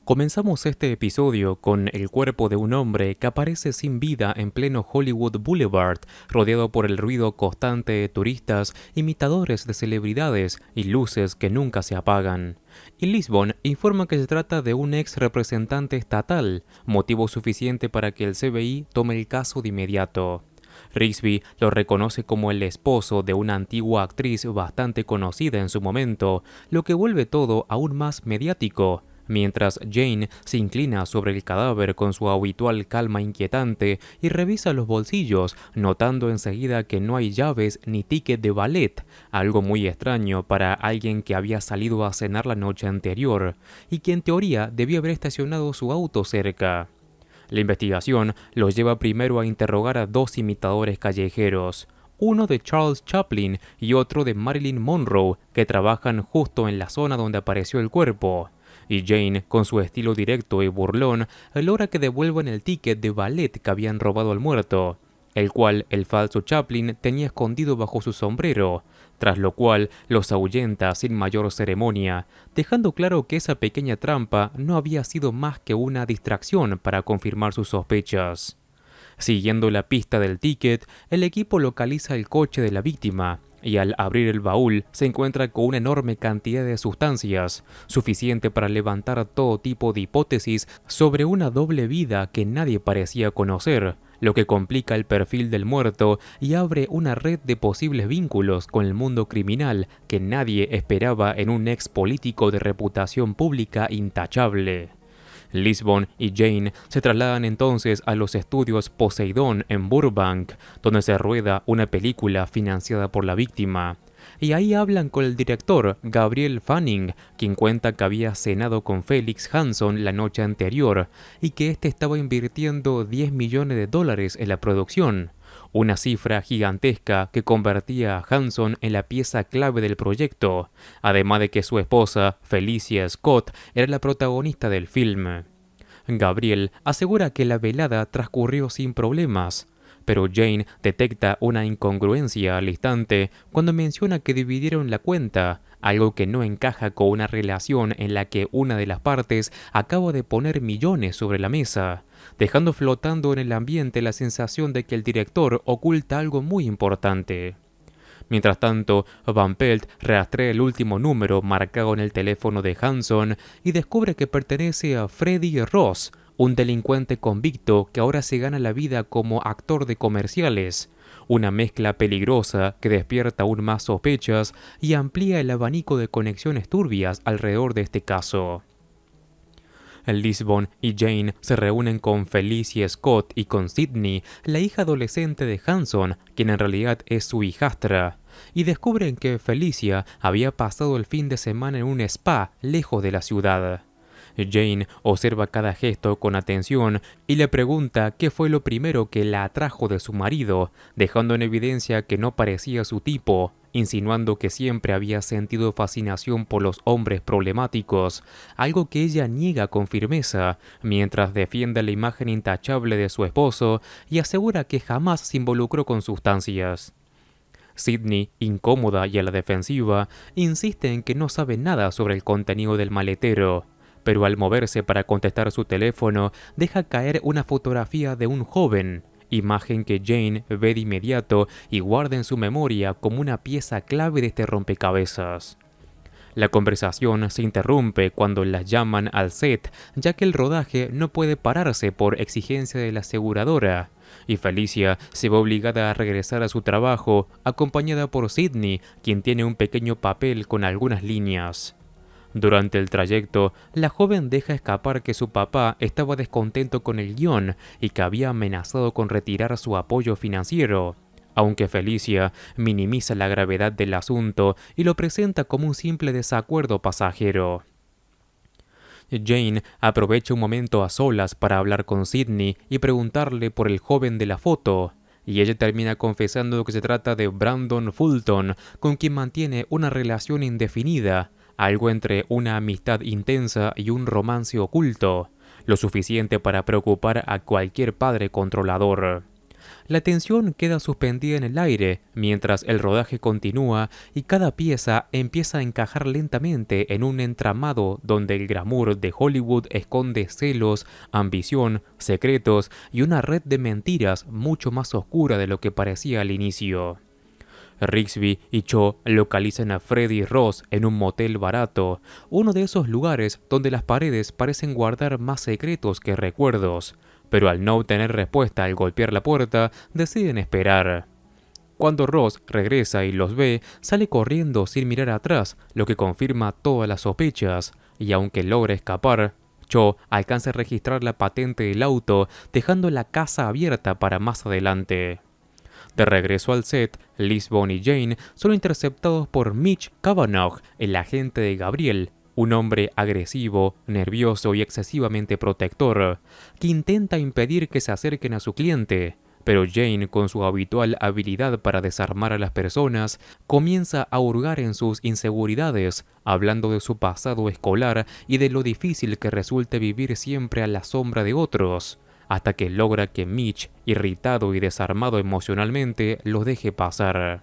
Comenzamos este episodio con el cuerpo de un hombre que aparece sin vida en pleno Hollywood Boulevard, rodeado por el ruido constante de turistas, imitadores de celebridades y luces que nunca se apagan. Y Lisbon informa que se trata de un ex representante estatal, motivo suficiente para que el FBI tome el caso de inmediato. Rigsby lo reconoce como el esposo de una antigua actriz bastante conocida en su momento, lo que vuelve todo aún más mediático. Mientras Jane se inclina sobre el cadáver con su habitual calma inquietante y revisa los bolsillos, notando enseguida que no hay llaves ni ticket de ballet, algo muy extraño para alguien que había salido a cenar la noche anterior y que en teoría debió haber estacionado su auto cerca. La investigación los lleva primero a interrogar a dos imitadores callejeros, uno de Charles Chaplin y otro de Marilyn Monroe, que trabajan justo en la zona donde apareció el cuerpo. Y Jane, con su estilo directo y burlón, logra que devuelvan el ticket de ballet que habían robado al muerto, el cual el falso Chaplin tenía escondido bajo su sombrero, tras lo cual los ahuyenta sin mayor ceremonia, dejando claro que esa pequeña trampa no había sido más que una distracción para confirmar sus sospechas. Siguiendo la pista del ticket, el equipo localiza el coche de la víctima, y al abrir el baúl se encuentra con una enorme cantidad de sustancias, suficiente para levantar todo tipo de hipótesis sobre una doble vida que nadie parecía conocer, lo que complica el perfil del muerto y abre una red de posibles vínculos con el mundo criminal que nadie esperaba en un ex político de reputación pública intachable. Lisbon y Jane se trasladan entonces a los estudios Poseidón en Burbank, donde se rueda una película financiada por la víctima. Y ahí hablan con el director, Gabriel Fanning, quien cuenta que había cenado con Felix Hanson la noche anterior y que éste estaba invirtiendo $10 millones en la producción. Una cifra gigantesca que convertía a Hanson en la pieza clave del proyecto, además de que su esposa, Felicia Scott, era la protagonista del film. Gabriel asegura que la velada transcurrió sin problemas, pero Jane detecta una incongruencia al instante cuando menciona que dividieron la cuenta, algo que no encaja con una relación en la que una de las partes acaba de poner millones sobre la mesa, dejando flotando en el ambiente la sensación de que el director oculta algo muy importante. Mientras tanto, Van Pelt rastrea el último número marcado en el teléfono de Hanson y descubre que pertenece a Freddie Ross, un delincuente convicto que ahora se gana la vida como actor de comerciales. Una mezcla peligrosa que despierta aún más sospechas y amplía el abanico de conexiones turbias alrededor de este caso. Lisbon y Jane se reúnen con Felicia Scott y con Sydney, la hija adolescente de Hanson, quien en realidad es su hijastra, y descubren que Felicia había pasado el fin de semana en un spa lejos de la ciudad. Jane observa cada gesto con atención y le pregunta qué fue lo primero que la atrajo de su marido, dejando en evidencia que no parecía su tipo, insinuando que siempre había sentido fascinación por los hombres problemáticos, algo que ella niega con firmeza, mientras defiende la imagen intachable de su esposo y asegura que jamás se involucró con sustancias. Sydney, incómoda y a la defensiva, insiste en que no sabe nada sobre el contenido del maletero, pero al moverse para contestar su teléfono, deja caer una fotografía de un joven, imagen que Jane ve de inmediato y guarda en su memoria como una pieza clave de este rompecabezas. La conversación se interrumpe cuando las llaman al set, ya que el rodaje no puede pararse por exigencia de la aseguradora, y Felicia se ve obligada a regresar a su trabajo, acompañada por Sydney, quien tiene un pequeño papel con algunas líneas. Durante el trayecto, la joven deja escapar que su papá estaba descontento con el guión y que había amenazado con retirar su apoyo financiero, aunque Felicia minimiza la gravedad del asunto y lo presenta como un simple desacuerdo pasajero. Jane aprovecha un momento a solas para hablar con Sydney y preguntarle por el joven de la foto, y ella termina confesando que se trata de Brandon Fulton, con quien mantiene una relación indefinida, algo entre una amistad intensa y un romance oculto, lo suficiente para preocupar a cualquier padre controlador. La tensión queda suspendida en el aire mientras el rodaje continúa y cada pieza empieza a encajar lentamente en un entramado donde el glamour de Hollywood esconde celos, ambición, secretos y una red de mentiras mucho más oscura de lo que parecía al inicio. Rigsby y Cho localizan a Freddy y Ross en un motel barato, uno de esos lugares donde las paredes parecen guardar más secretos que recuerdos, pero al no obtener respuesta al golpear la puerta, deciden esperar. Cuando Ross regresa y los ve, sale corriendo sin mirar atrás, lo que confirma todas las sospechas, y aunque logra escapar, Cho alcanza a registrar la patente del auto, dejando la casa abierta para más adelante. De regreso al set, Lisbon y Jane son interceptados por Mitch Cavanagh, el agente de Gabriel, un hombre agresivo, nervioso y excesivamente protector, que intenta impedir que se acerquen a su cliente. Pero Jane, con su habitual habilidad para desarmar a las personas, comienza a hurgar en sus inseguridades, hablando de su pasado escolar y de lo difícil que resulta vivir siempre a la sombra de otros, hasta que logra que Mitch, irritado y desarmado emocionalmente, los deje pasar.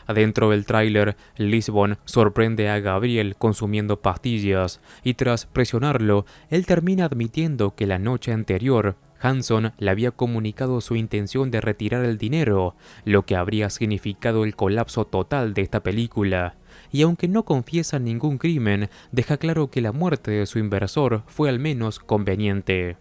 Adentro del tráiler, Lisbon sorprende a Gabriel consumiendo pastillas y tras presionarlo, él termina admitiendo que la noche anterior, Hanson le había comunicado su intención de retirar el dinero, lo que habría significado el colapso total de esta película. Y aunque no confiesa ningún crimen, deja claro que la muerte de su inversor fue al menos conveniente.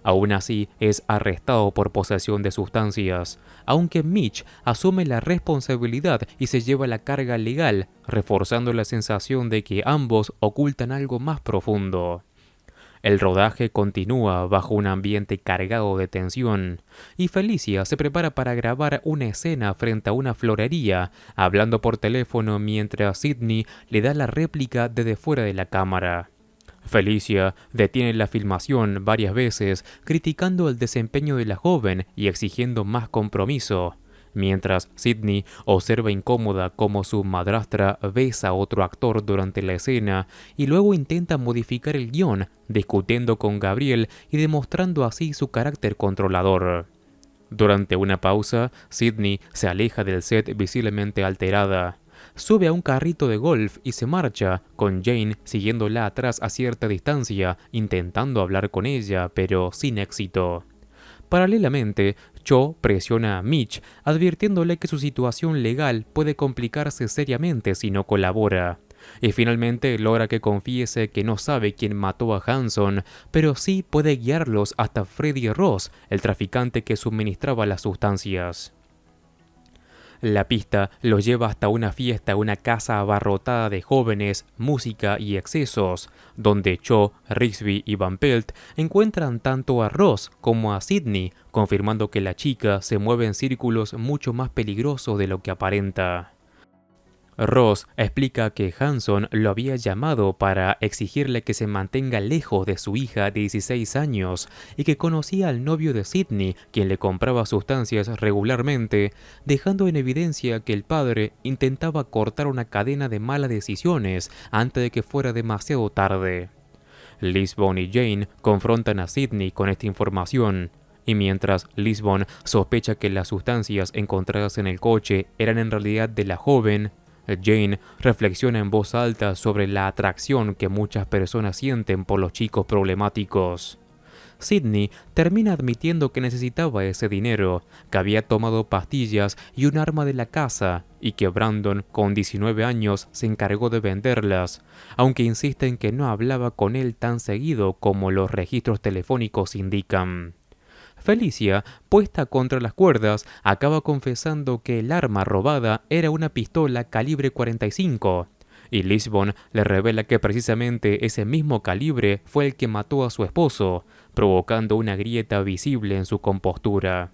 Aún así, es arrestado por posesión de sustancias, aunque Mitch asume la responsabilidad y se lleva la carga legal, reforzando la sensación de que ambos ocultan algo más profundo. El rodaje continúa bajo un ambiente cargado de tensión, y Felicia se prepara para grabar una escena frente a una florería, hablando por teléfono mientras Sidney le da la réplica desde fuera de la cámara. Felicia detiene la filmación varias veces, criticando el desempeño de la joven y exigiendo más compromiso, mientras Sidney observa incómoda cómo su madrastra besa a otro actor durante la escena y luego intenta modificar el guión, discutiendo con Gabriel y demostrando así su carácter controlador. Durante una pausa, Sidney se aleja del set visiblemente alterada. Sube a un carrito de golf y se marcha, con Jane siguiéndola atrás a cierta distancia, intentando hablar con ella, pero sin éxito. Paralelamente, Cho presiona a Mitch, advirtiéndole que su situación legal puede complicarse seriamente si no colabora. Y finalmente logra que confiese que no sabe quién mató a Hanson, pero sí puede guiarlos hasta Freddy Ross, el traficante que suministraba las sustancias. La pista los lleva hasta una fiesta, una casa abarrotada de jóvenes, música y excesos, donde Cho, Rigsby y Van Pelt encuentran tanto a Ross como a Sidney, confirmando que la chica se mueve en círculos mucho más peligrosos de lo que aparenta. Ross explica que Hanson lo había llamado para exigirle que se mantenga lejos de su hija de 16 años y que conocía al novio de Sidney, quien le compraba sustancias regularmente, dejando en evidencia que el padre intentaba cortar una cadena de malas decisiones antes de que fuera demasiado tarde. Lisbon y Jane confrontan a Sidney con esta información, y mientras Lisbon sospecha que las sustancias encontradas en el coche eran en realidad de la joven, Jane reflexiona en voz alta sobre la atracción que muchas personas sienten por los chicos problemáticos. Sidney termina admitiendo que necesitaba ese dinero, que había tomado pastillas y un arma de la casa, y que Brandon, con 19 años, se encargó de venderlas, aunque insiste en que no hablaba con él tan seguido como los registros telefónicos indican. Felicia, puesta contra las cuerdas, acaba confesando que el arma robada era una pistola calibre 45, y Lisbon le revela que precisamente ese mismo calibre fue el que mató a su esposo, provocando una grieta visible en su compostura.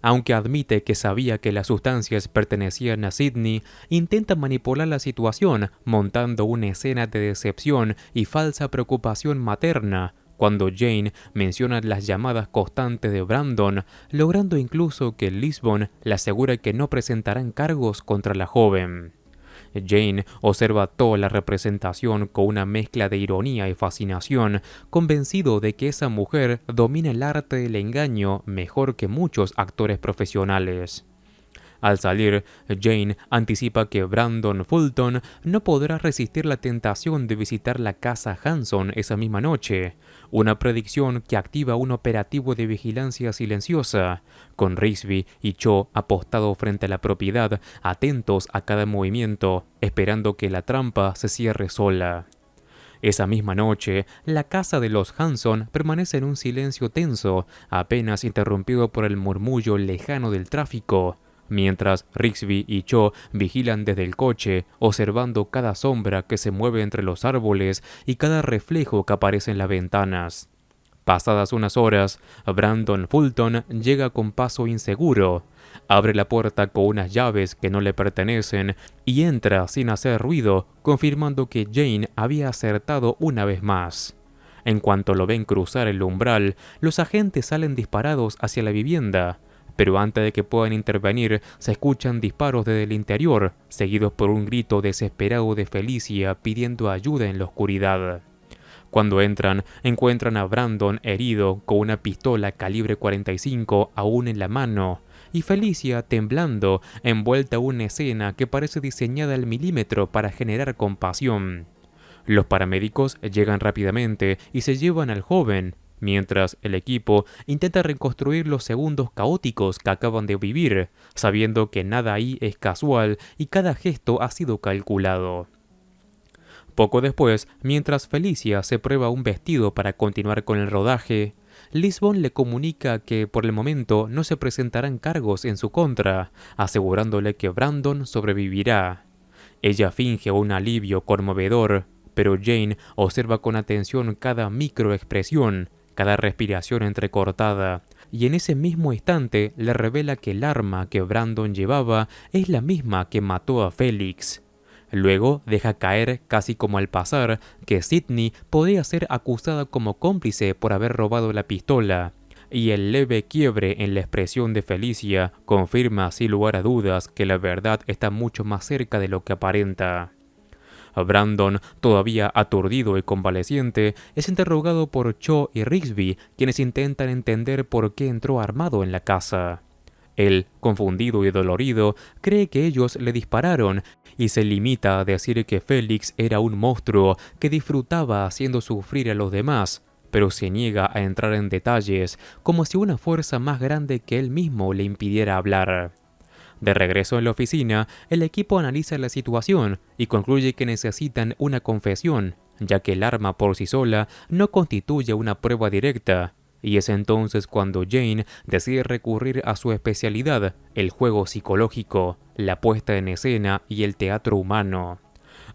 Aunque admite que sabía que las sustancias pertenecían a Sidney, intenta manipular la situación, montando una escena de decepción y falsa preocupación materna, cuando Jane menciona las llamadas constantes de Brandon, logrando incluso que Lisbon le asegure que no presentarán cargos contra la joven. Jane observa toda la representación con una mezcla de ironía y fascinación, convencido de que esa mujer domina el arte del engaño mejor que muchos actores profesionales. Al salir, Jane anticipa que Brandon Fulton no podrá resistir la tentación de visitar la casa Hanson esa misma noche, una predicción que activa un operativo de vigilancia silenciosa, con Rigsby y Cho apostados frente a la propiedad, atentos a cada movimiento, esperando que la trampa se cierre sola. Esa misma noche, la casa de los Hanson permanece en un silencio tenso, apenas interrumpido por el murmullo lejano del tráfico, mientras Rigsby y Cho vigilan desde el coche, observando cada sombra que se mueve entre los árboles y cada reflejo que aparece en las ventanas. Pasadas unas horas, Brandon Fulton llega con paso inseguro, abre la puerta con unas llaves que no le pertenecen y entra sin hacer ruido, confirmando que Jane había acertado una vez más. En cuanto lo ven cruzar el umbral, los agentes salen disparados hacia la vivienda, pero antes de que puedan intervenir, se escuchan disparos desde el interior, seguidos por un grito desesperado de Felicia pidiendo ayuda en la oscuridad. Cuando entran, encuentran a Brandon herido con una pistola calibre 45 aún en la mano, y Felicia temblando, envuelta en una escena que parece diseñada al milímetro para generar compasión. Los paramédicos llegan rápidamente y se llevan al joven, mientras el equipo intenta reconstruir los segundos caóticos que acaban de vivir, sabiendo que nada ahí es casual y cada gesto ha sido calculado. Poco después, mientras Felicia se prueba un vestido para continuar con el rodaje, Lisbon le comunica que por el momento no se presentarán cargos en su contra, asegurándole que Brandon sobrevivirá. Ella finge un alivio conmovedor, pero Jane observa con atención cada microexpresión, cada respiración entrecortada, y en ese mismo instante le revela que el arma que Brandon llevaba es la misma que mató a Félix. Luego deja caer, casi como al pasar, que Sidney podría ser acusada como cómplice por haber robado la pistola, y el leve quiebre en la expresión de Felicia confirma sin lugar a dudas que la verdad está mucho más cerca de lo que aparenta. Brandon, todavía aturdido y convaleciente, es interrogado por Cho y Rigsby, quienes intentan entender por qué entró armado en la casa. Él, confundido y dolorido, cree que ellos le dispararon y se limita a decir que Félix era un monstruo que disfrutaba haciendo sufrir a los demás, pero se niega a entrar en detalles, como si una fuerza más grande que él mismo le impidiera hablar. De regreso en la oficina, el equipo analiza la situación y concluye que necesitan una confesión, ya que el arma por sí sola no constituye una prueba directa, y es entonces cuando Jane decide recurrir a su especialidad, el juego psicológico, la puesta en escena y el teatro humano.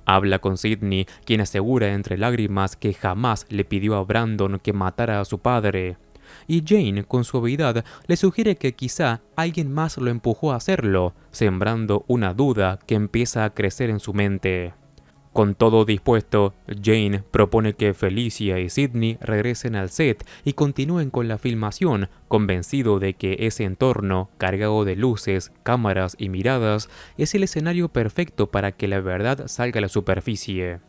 Habla con Sidney, quien asegura entre lágrimas que jamás le pidió a Brandon que matara a su padre. Y Jane, con suavidad, le sugiere que quizá alguien más lo empujó a hacerlo, sembrando una duda que empieza a crecer en su mente. Con todo dispuesto, Jane propone que Felicia y Sidney regresen al set y continúen con la filmación, convencido de que ese entorno, cargado de luces, cámaras y miradas, es el escenario perfecto para que la verdad salga a la superficie.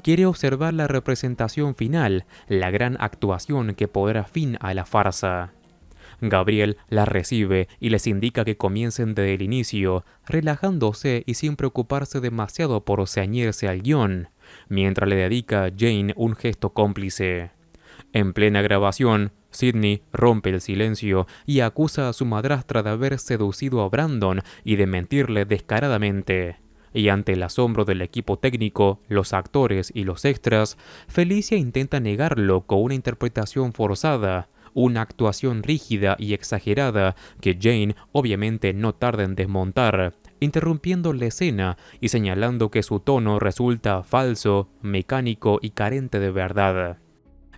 Quiere observar la representación final, la gran actuación que pondrá fin a la farsa. Gabriel la recibe y les indica que comiencen desde el inicio, relajándose y sin preocuparse demasiado por ceñirse al guión, mientras le dedica a Jane un gesto cómplice. En plena grabación, Sidney rompe el silencio y acusa a su madrastra de haber seducido a Brandon y de mentirle descaradamente. Y ante el asombro del equipo técnico, los actores y los extras, Felicia intenta negarlo con una interpretación forzada, una actuación rígida y exagerada que Jane obviamente no tarda en desmontar, interrumpiendo la escena y señalando que su tono resulta falso, mecánico y carente de verdad.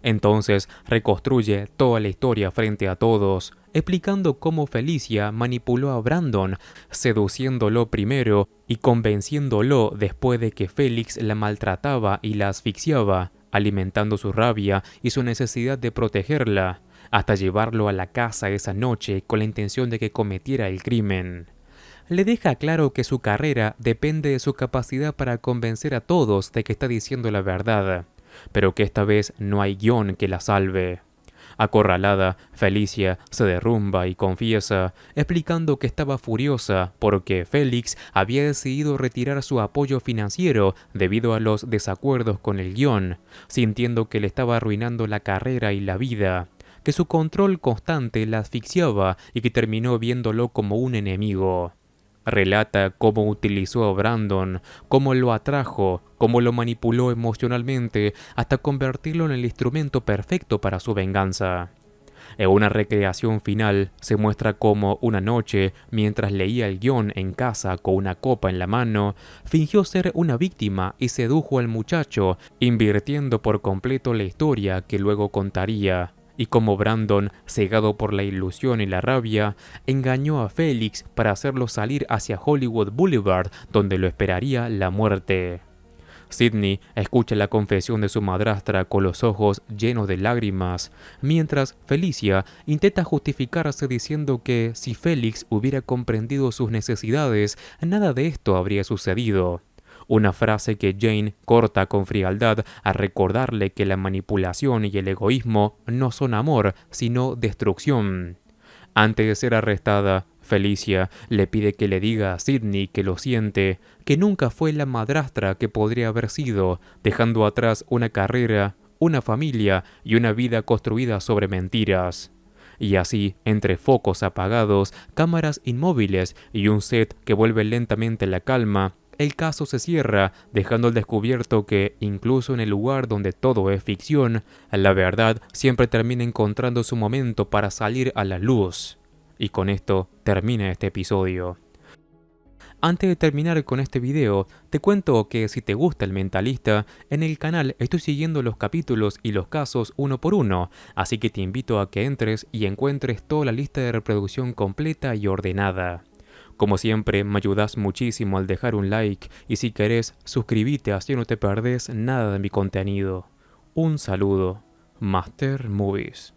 Entonces reconstruye toda la historia frente a todos, explicando cómo Felicia manipuló a Brandon, seduciéndolo primero y convenciéndolo después de que Félix la maltrataba y la asfixiaba, alimentando su rabia y su necesidad de protegerla, hasta llevarlo a la casa esa noche con la intención de que cometiera el crimen. le deja claro que su carrera depende de su capacidad para convencer a todos de que está diciendo la verdad, pero que esta vez no hay guión que la salve. Acorralada, Felicia se derrumba y confiesa, explicando que estaba furiosa porque Félix había decidido retirar su apoyo financiero debido a los desacuerdos con el guión, sintiendo que le estaba arruinando la carrera y la vida, que su control constante la asfixiaba y que terminó viéndolo como un enemigo. Relata cómo utilizó a Brandon, cómo lo atrajo, cómo lo manipuló emocionalmente hasta convertirlo en el instrumento perfecto para su venganza. En una recreación final se muestra cómo una noche, mientras leía el guión en casa con una copa en la mano, fingió ser una víctima y sedujo al muchacho, invirtiendo por completo la historia que luego contaría. Y como Brandon, cegado por la ilusión y la rabia, engañó a Félix para hacerlo salir hacia Hollywood Boulevard, donde lo esperaría la muerte. Sidney escucha la confesión de su madrastra con los ojos llenos de lágrimas, mientras Felicia intenta justificarse diciendo que si Félix hubiera comprendido sus necesidades, nada de esto habría sucedido. Una frase que Jane corta con frialdad a recordarle que la manipulación y el egoísmo no son amor, sino destrucción. Antes de ser arrestada, Felicia le pide que le diga a Sidney que lo siente, que nunca fue la madrastra que podría haber sido, dejando atrás una carrera, una familia y una vida construida sobre mentiras. Y así, entre focos apagados, cámaras inmóviles y un set que vuelve lentamente la calma, el caso se cierra, dejando al descubierto que, incluso en el lugar donde todo es ficción, la verdad siempre termina encontrando su momento para salir a la luz. Y con esto termina este episodio. Antes de terminar con este video, te cuento que si te gusta El Mentalista, en el canal estoy siguiendo los capítulos y los casos uno por uno, así que te invito a que entres y encuentres toda la lista de reproducción completa y ordenada. Como siempre, me ayudas muchísimo al dejar un like y si querés, suscríbete así no te perdés nada de mi contenido. Un saludo. Master Movies.